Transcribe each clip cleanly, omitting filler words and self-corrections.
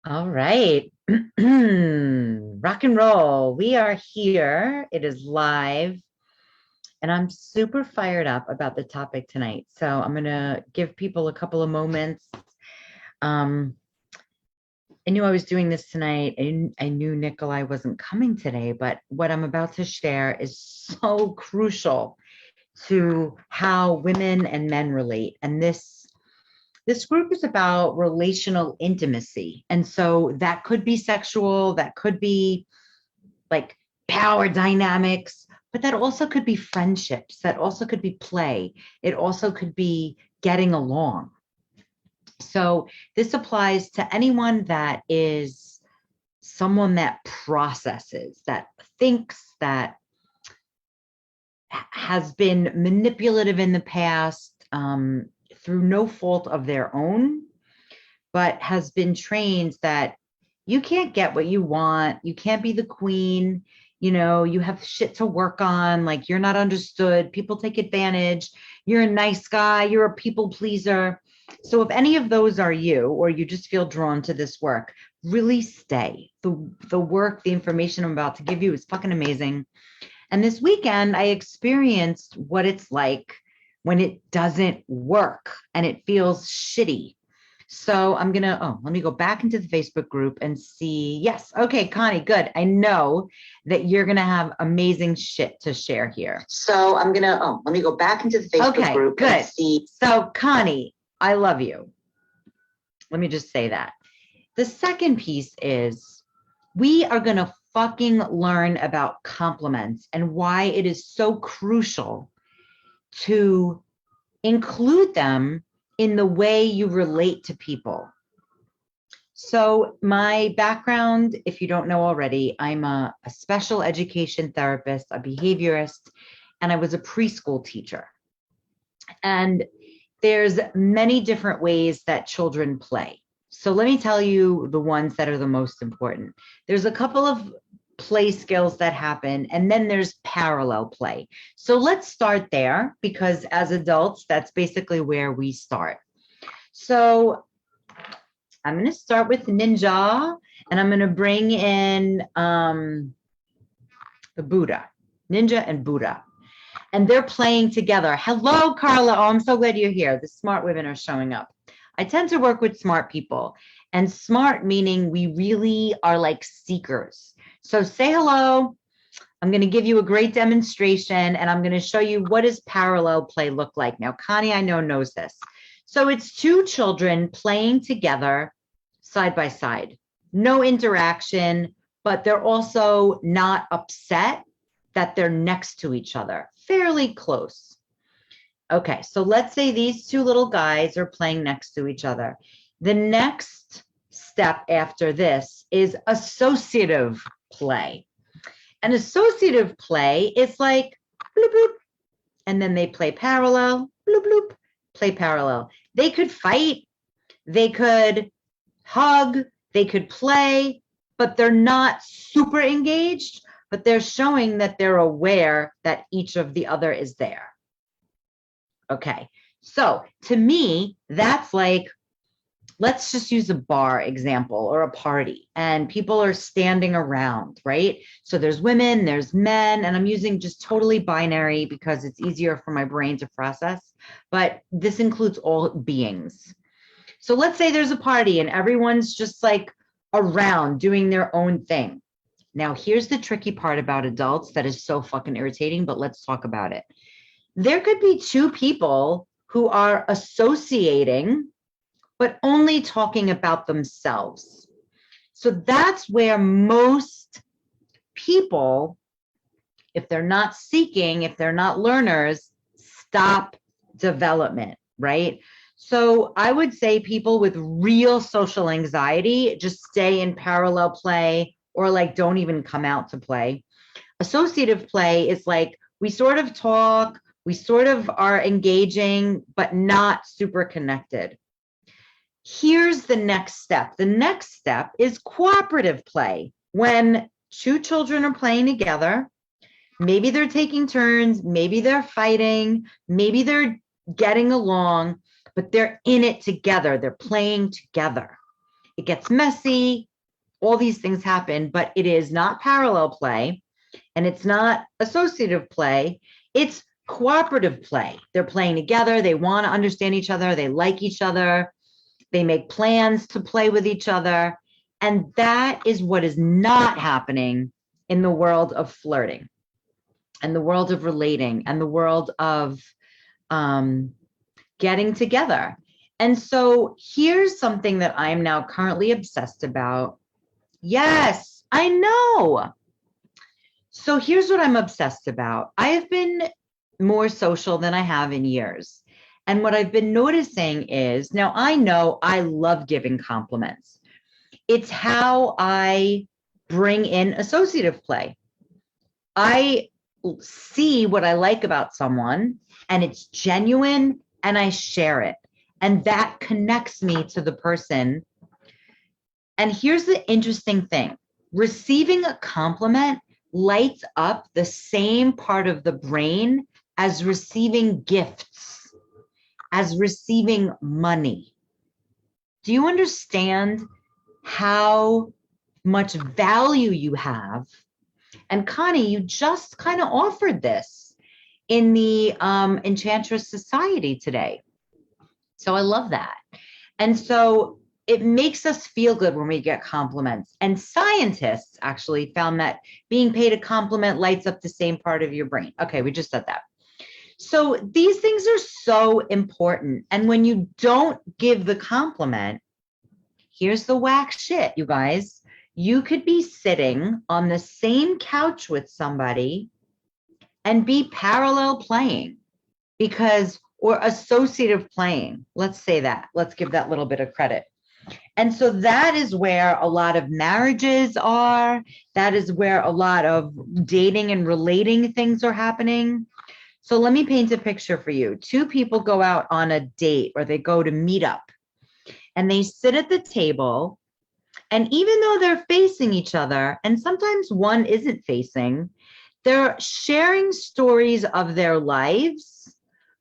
All right. Rock and roll. We are here. It is live. And I'm super fired up about the topic tonight. So I'm going to give people a couple of moments. Um, I knew I was doing this tonight. I knew Nikolai wasn't coming today, but what I'm about to share is so crucial to how women and men relate. And this group is about relational intimacy. And so that could be sexual, that could be like power dynamics, but that also could be friendships, that also could be play. It also could be getting along. So this applies to anyone that is someone that processes, that thinks, that has been manipulative in the past through no fault of their own, but has been trained that you can't get what you want. You can't be the queen. You have shit to work on. Like, you're not understood. People take advantage. You're a nice guy. You're a people pleaser. So if any of those are you, or you just feel drawn to this work, really stay. The work, the information I'm about to give you is fucking amazing. And this weekend, I experienced what it's like when it doesn't work and it feels shitty. So let me go back into the Facebook group and see. Yes. Okay, Connie, good. I know that you're going to have amazing shit to share here. So let me go back into the Facebook group and see. So Connie, I love you. Let me just say that. The second piece is we are going to fucking learn about compliments and why it is so crucial to include them in the way you relate to people. So my background, if you don't know already, I'm a special education therapist, a behaviorist, and I was a preschool teacher. And there's many different ways that children play. So let me tell you the ones that are the most important. There's a couple of play skills that happen, and then there's parallel play. So let's start there, because as adults, that's basically where we start. So I'm going to start with Ninja, and I'm going to bring in the Buddha, Ninja and Buddha. And they're playing together. Hello, Carla. Oh, I'm so glad you're here. The smart women are showing up. I tend to work with smart people, and smart meaning we really are like seekers. So say hello. I'm going to give you a great demonstration, and I'm going to show you what does parallel play look like. Now, Connie, I know, knows this. So it's two children playing together side by side. No interaction, but they're also not upset that they're next to each other. Fairly close. Okay, so let's say these two little guys are playing next to each other. The next step after this is associative play. An associative play is like bloop, bloop, and then they play parallel, bloop, bloop, play parallel. They could fight, they could hug, they could play, but they're not super engaged, but they're showing that they're aware that each of the other is there. Okay, so to me, that's like, let's just use a bar example or a party, and people are standing around, right? So there's women, there's men, and I'm using just totally binary because it's easier for my brain to process, but this includes all beings. So let's say there's a party and everyone's just like around doing their own thing. Now, here's the tricky part about adults that is so fucking irritating, but let's talk about it. There could be two people who are associating, but only talking about themselves. So that's where most people, if they're not seeking, if they're not learners, stop development, right? So I would say people with real social anxiety just stay in parallel play, or like don't even come out to play. Associative play is like we sort of talk, we sort of are engaging, but not super connected. Here's the next step. The next step is cooperative play. When two children are playing together, maybe they're taking turns, maybe they're fighting, maybe they're getting along, but they're in it together. They're playing together. it gets messy, all these things happen, but it is not parallel play and it's not associative play. It's cooperative play. They're playing together. They want to understand each other. They like each other. They make plans to play with each other. And that is what is not happening in the world of flirting and the world of relating and the world of getting together. And so here's something that I'm now currently obsessed about. Yes, I know. So here's what I'm obsessed about. I have been more social than I have in years. And what I've been noticing is, now I know I love giving compliments. It's how I bring in associative play. I see what I like about someone and it's genuine and I share it. And that connects me to the person. And here's the interesting thing. Receiving a compliment lights up the same part of the brain as receiving gifts, as receiving money. Do you understand how much value you have? And Connie, you just kind of offered this in the Enchantress Society today. So I love that. And so it makes us feel good when we get compliments. And scientists actually found that being paid a compliment lights up the same part of your brain. Okay, we just said that. So these things are so important. And when you don't give the compliment, here's the whack shit, you guys. You could be sitting on the same couch with somebody and be parallel playing or associative playing. Let's say that. Let's give that little bit of credit. And so that is where a lot of marriages are. That is where a lot of dating and relating things are happening. So let me paint a picture for you. Two people go out on a date or they go to meet up and they sit at the table. And even though they're facing each other, and sometimes one isn't facing, they're sharing stories of their lives,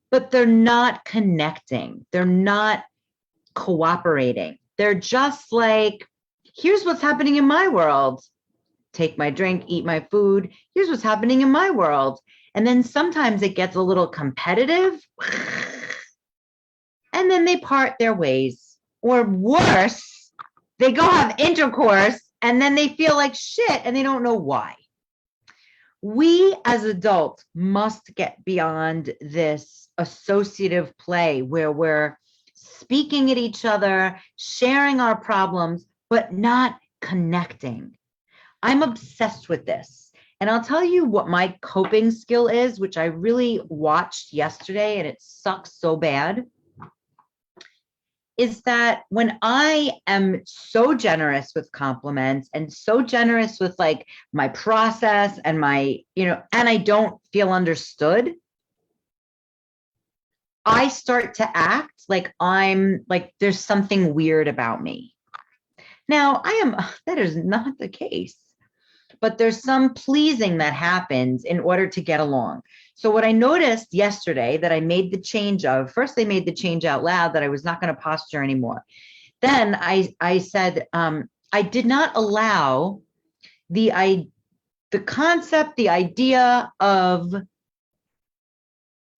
but they're not connecting. They're not cooperating. They're just like, here's what's happening in my world. Take my drink, eat my food. Here's what's happening in my world. And then sometimes it gets a little competitive. And then they part their ways. Or worse, they go have intercourse and then they feel like shit and they don't know why. We as adults must get beyond this associative play where we're speaking at each other, sharing our problems, but not connecting. I'm obsessed with this. And I'll tell you what my coping skill is, which I really watched yesterday, and it sucks so bad, is that when I am so generous with compliments and so generous with like my process and my, and I don't feel understood, I start to act like there's something weird about me. Now, that is not the case, but there's some pleasing that happens in order to get along. So what I noticed yesterday that I made the change of, first I made the change out loud that I was not going to posture anymore. Then I said, I did not allow the concept, the idea of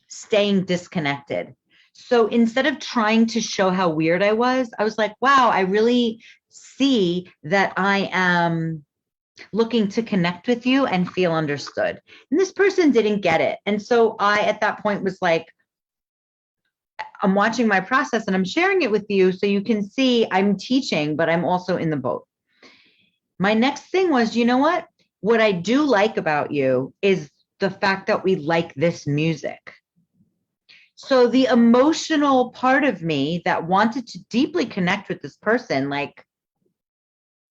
staying disconnected. So instead of trying to show how weird I was like, wow, I really see that I am looking to connect with you and feel understood. And this person didn't get it. And so I, at that point, was like, I'm watching my process and I'm sharing it with you so you can see I'm teaching, but I'm also in the boat. My next thing was, you know what? What I do like about you is the fact that we like this music. So the emotional part of me that wanted to deeply connect with this person, like,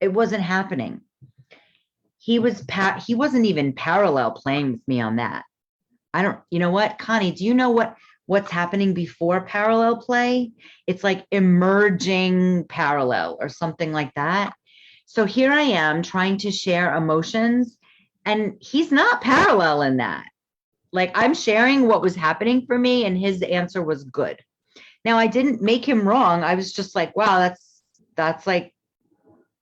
it wasn't happening. He wasn't even parallel playing with me on that. You know what, Connie, do you know what's happening before parallel play? It's like emerging parallel or something like that. So here I am trying to share emotions and he's not parallel in that. Like I'm sharing what was happening for me and his answer was good. Now I didn't make him wrong. I was just like, wow, that's like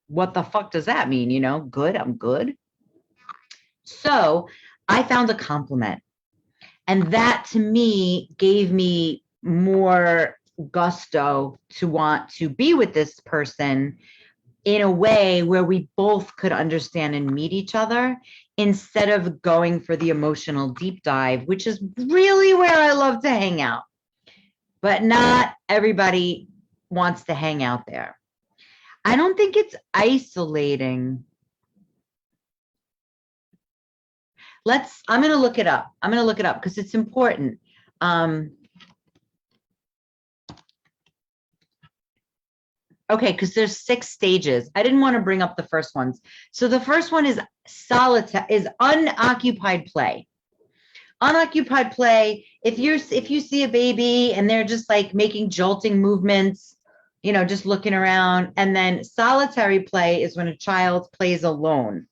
what the fuck does that mean? You know, good, I'm good. So I found a compliment. And that to me gave me more gusto to want to be with this person in a way where we both could understand and meet each other instead of going for the emotional deep dive, which is really where I love to hang out. But not everybody wants to hang out there. I don't think it's isolating. I'm going to look it up. I'm going to look it up because it's important. Okay, because there's 6 stages. I didn't want to bring up the first ones. So the first one is unoccupied play. Unoccupied play, if you see a baby and they're just like making jolting movements, you know, just looking around. And then solitary play is when a child plays alone.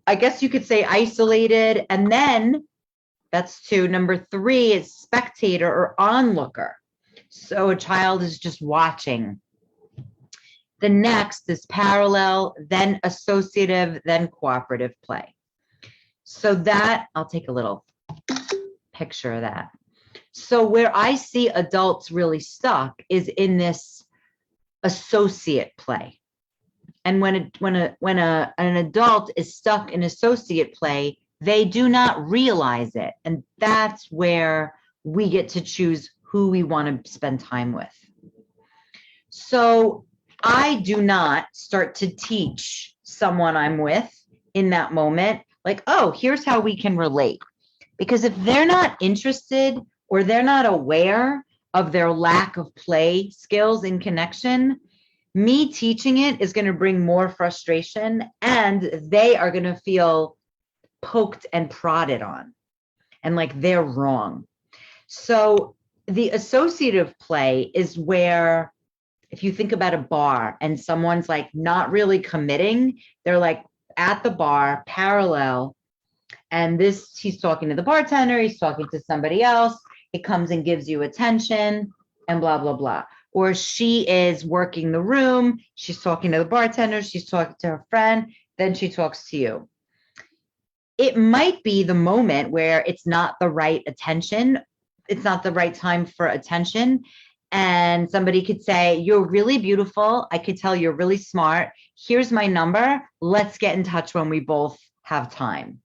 I guess you could say isolated. And then that's 2. Number 3 is spectator or onlooker. So a child is just watching. The next is parallel, then associative, then cooperative play. So that, I'll take a little picture of that. So where I see adults really stuck is in this associate play. And when an adult is stuck in associate play, they do not realize it. And that's where we get to choose who we want to spend time with. So I do not start to teach someone I'm with in that moment, like, oh, here's how we can relate. Because if they're not interested or they're not aware of their lack of play skills and connection, me teaching it is going to bring more frustration and they are going to feel poked and prodded on and like they're wrong. So the associative play is where, if you think about a bar and someone's like not really committing, they're like at the bar, parallel, and he's talking to the bartender, he's talking to somebody else, it comes and gives you attention and blah, blah, blah. Or she is working the room, she's talking to the bartender, she's talking to her friend, then she talks to you. It might be the moment where it's not the right attention, it's not the right time for attention. And somebody could say, you're really beautiful. I could tell you're really smart. Here's my number. Let's get in touch when we both have time.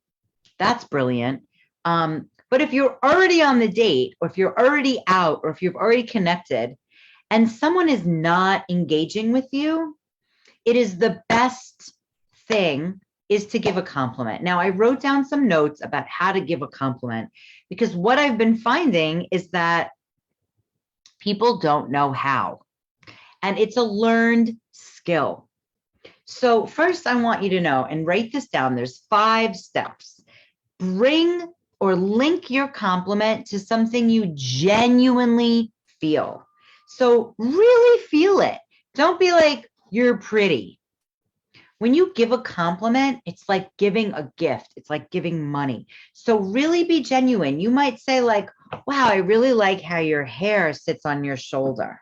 That's brilliant. But if you're already on the date, or if you're already out, or if you've already connected, and someone is not engaging with you, it is the best thing is to give a compliment. Now, I wrote down some notes about how to give a compliment, because what I've been finding is that people don't know how, and it's a learned skill. So first, I want you to know, and write this down, there's 5 steps. Bring or link your compliment to something you genuinely feel. So really feel it. Don't be like, you're pretty. When you give a compliment, it's like giving a gift. It's like giving money. So really be genuine. You might say like, wow, I really like how your hair sits on your shoulder.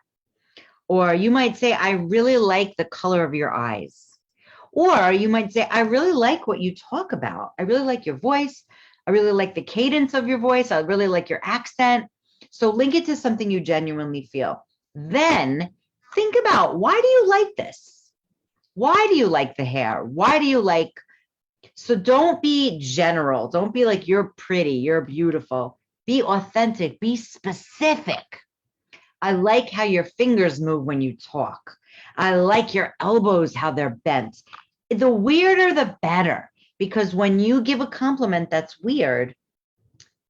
Or you might say, I really like the color of your eyes. Or you might say, I really like what you talk about. I really like your voice. I really like the cadence of your voice. I really like your accent. So link it to something you genuinely feel. Then think about, why do you like this? Why do you like the hair? Why do you like? So don't be general. Don't be like, you're pretty, you're beautiful. Be authentic, be specific. I like how your fingers move when you talk. I like your elbows, how they're bent. The weirder, the better. Because when you give a compliment that's weird,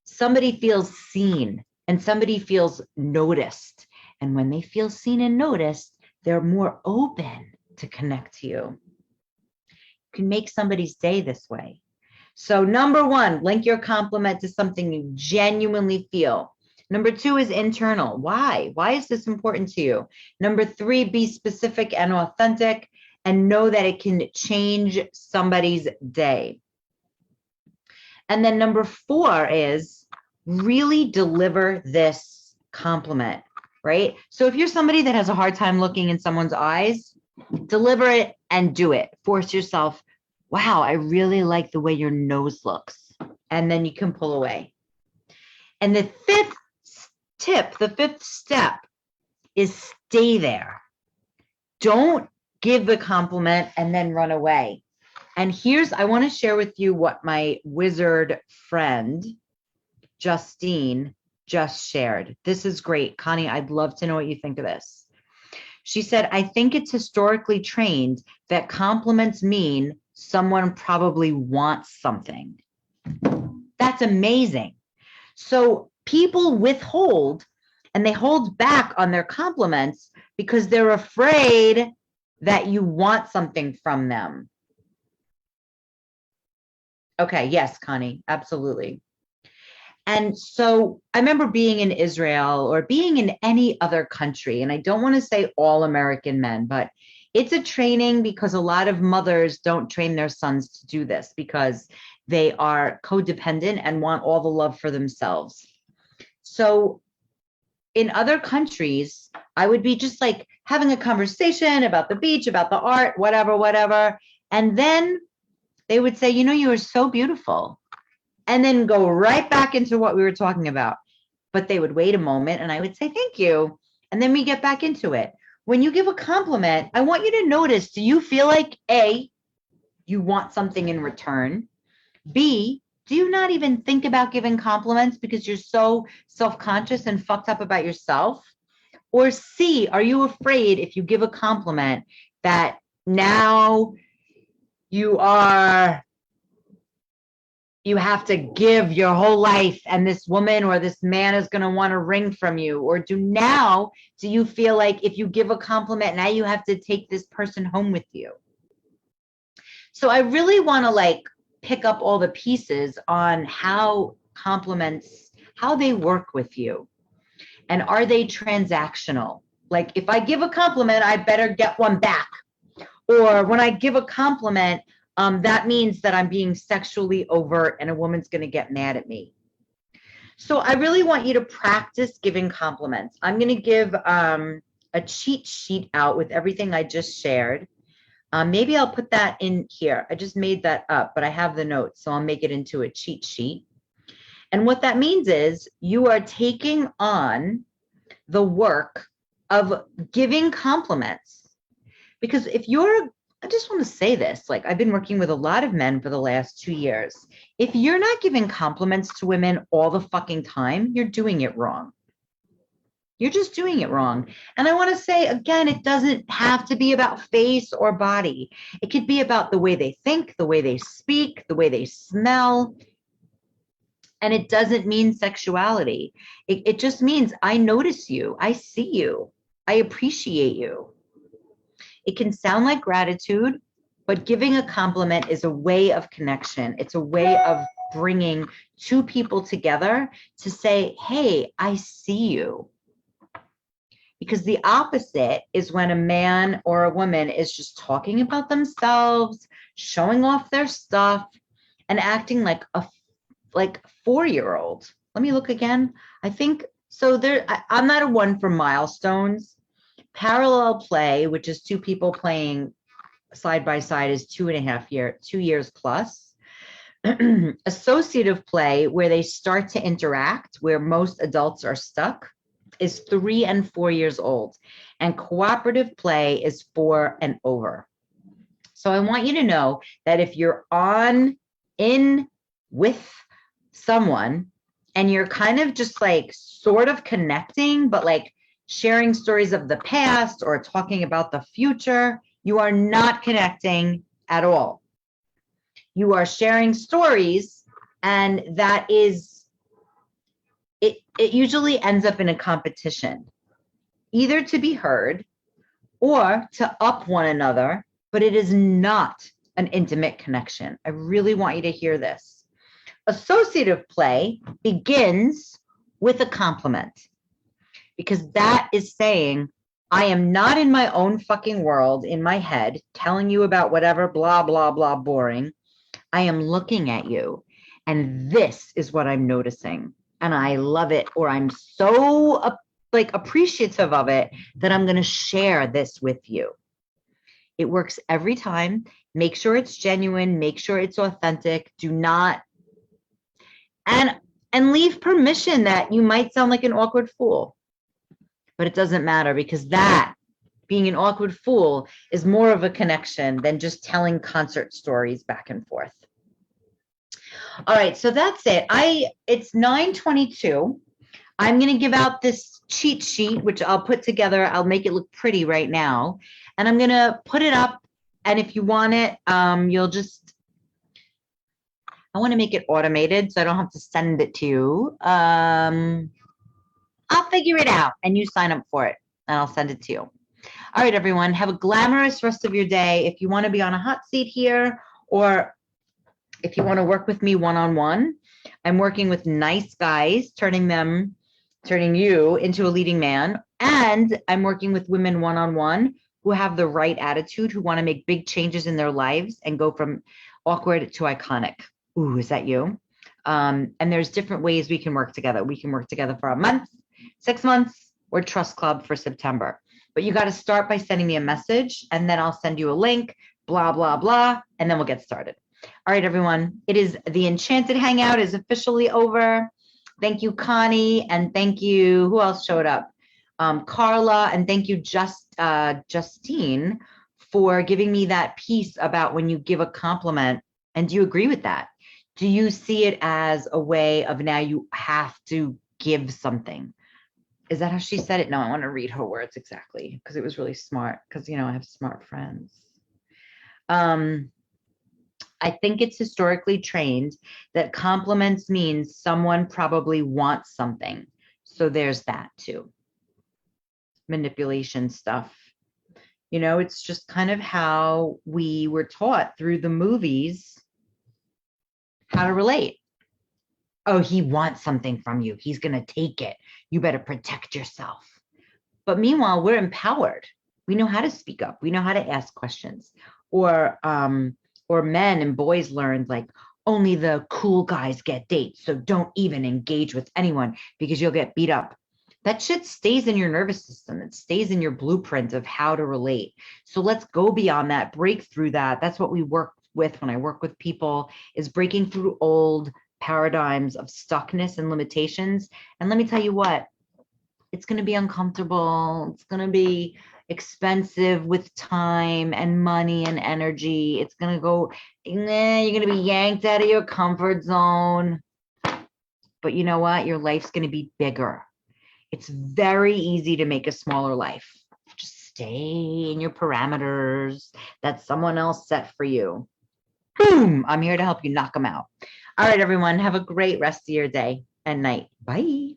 somebody feels seen and somebody feels noticed. And when they feel seen and noticed, they're more open to connect to you. You can make somebody's day this way. So number 1, link your compliment to something you genuinely feel. Number 2 is internal. Why? Why is this important to you? Number 3, be specific and authentic and know that it can change somebody's day. And then number 4 is really deliver this compliment, right? So if you're somebody that has a hard time looking in someone's eyes, deliver it and do it. Force yourself. Wow, I really like the way your nose looks. And then you can pull away. And the fifth tip, the fifth step is stay there. Don't give the compliment and then run away. And I want to share with you what my wizard friend, Justine, just shared. This is great. Connie, I'd love to know what you think of this. She said, I think it's historically trained that compliments mean someone probably wants something. That's amazing. So people withhold and they hold back on their compliments because they're afraid that you want something from them. Okay, yes, Connie, absolutely. And so I remember being in Israel or being in any other country, and I don't want to say all American men, but it's a training because a lot of mothers don't train their sons to do this because they are codependent and want all the love for themselves. So in other countries, I would be just like having a conversation about the beach, about the art, whatever. And then they would say, you know, you are so beautiful. And then go right back into what we were talking about. But they would wait a moment and I would say, thank you. And then we get back into it. When you give a compliment, I want you to notice, do you feel like A, you want something in return? B, do you not even think about giving compliments because you're so self-conscious and fucked up about yourself? Or C, are you afraid if you give a compliment that now you have to give your whole life and this woman or this man is going to want a ring from you? Or do you feel like if you give a compliment, now you have to take this person home with you? So I really want to pick up all the pieces on how compliments, how they work with you. And are they transactional? Like if I give a compliment, I better get one back. Or when I give a compliment, that means that I'm being sexually overt and a woman's going to get mad at me. So I really want you to practice giving compliments. I'm going to give a cheat sheet out with everything I just shared. Maybe I'll put that in here. I just made that up, but I have the notes, so I'll make it into a cheat sheet. And what that means is you are taking on the work of giving compliments. Because I just want to say this, I've been working with a lot of men for the last 2 years. If you're not giving compliments to women all the fucking time, you're doing it wrong. You're just doing it wrong. And I want to say, again, it doesn't have to be about face or body. It could be about the way they think, the way they speak, the way they smell. And it doesn't mean sexuality. It just means I notice you. I see you. I appreciate you. It can sound like gratitude, but giving a compliment is a way of connection. It's a way of bringing two people together to say, hey, I see you. Because the opposite is when a man or a woman is just talking about themselves, showing off their stuff, and acting like a 4-year-old. Let me look again. I think so. I'm not a one for milestones. Parallel play, which is two people playing side by side, is 2 years plus. Associative play, where they start to interact, where most adults are stuck, is 3 and 4 years old. And cooperative play is 4 and over. So I want you to know that if you're in with someone and you're kind of just sort of connecting, but sharing stories of the past or talking about the future, you are not connecting at all. You are sharing stories, and that is, it usually ends up in a competition, either to be heard or to up one another, but it is not an intimate connection. I really want you to hear this. Associative play begins with a compliment, because that is saying, I am not in my own fucking world in my head telling you about whatever, blah, blah, blah, boring. I am looking at you, and this is what I'm noticing, and I love it, or I'm so appreciative of it that I'm going to share this with you. It works every time. Make sure it's genuine. Make sure it's authentic. Do not, and leave permission that you might sound like an awkward fool, but it doesn't matter, because that, being an awkward fool, is more of a connection than just telling concert stories back and forth. All right, so that's it. It's 9:22. I'm going to give out this cheat sheet, which I'll put together. I'll make it look pretty right now, and I'm going to put it up. And if you want it, you'll just, I want to make it automated so I don't have to send it to you. I'll figure it out, and you sign up for it, and I'll send it to you. All right, everyone, have a glamorous rest of your day. If you want to be on a hot seat here, or if you want to work with me one-on-one, I'm working with nice guys, turning you into a leading man. And I'm working with women one-on-one who have the right attitude, who want to make big changes in their lives and go from awkward to iconic. Ooh, is that you? And there's different ways we can work together. We can work together for a month, 6 months, or Trust Club for September. But you got to start by sending me a message, and then I'll send you a link, blah, blah, blah, and then we'll get started. All right, everyone. The Enchanted Hangout is officially over. Thank you, Connie, and thank you, who else showed up? Carla, and thank you, Justine, for giving me that piece about when you give a compliment. And do you agree with that? Do you see it as a way of now you have to give something? Is that how she said it? No, I want to read her words exactly, because it was really smart, because, I have smart friends. I think it's historically trained that compliments means someone probably wants something. So there's that too. Manipulation stuff. It's just kind of how we were taught through the movies how to relate. Oh, he wants something from you. He's going to take it. You better protect yourself. But meanwhile, we're empowered. We know how to speak up. We know how to ask questions. Or men and boys learned, like, only the cool guys get dates. So don't even engage with anyone because you'll get beat up. That shit stays in your nervous system. It stays in your blueprint of how to relate. So let's go beyond that, break through that. That's what we work with when I work with people, is breaking through old paradigms of stuckness and limitations. And let me tell you what, it's going to be uncomfortable. It's going to be expensive with time and money and energy. It's going to go, you're going to be yanked out of your comfort zone. But you know what? Your life's going to be bigger. It's very easy to make a smaller life. Just stay in your parameters that someone else set for you. Boom! I'm here to help you knock them out. All right, everyone. Have a great rest of your day and night. Bye.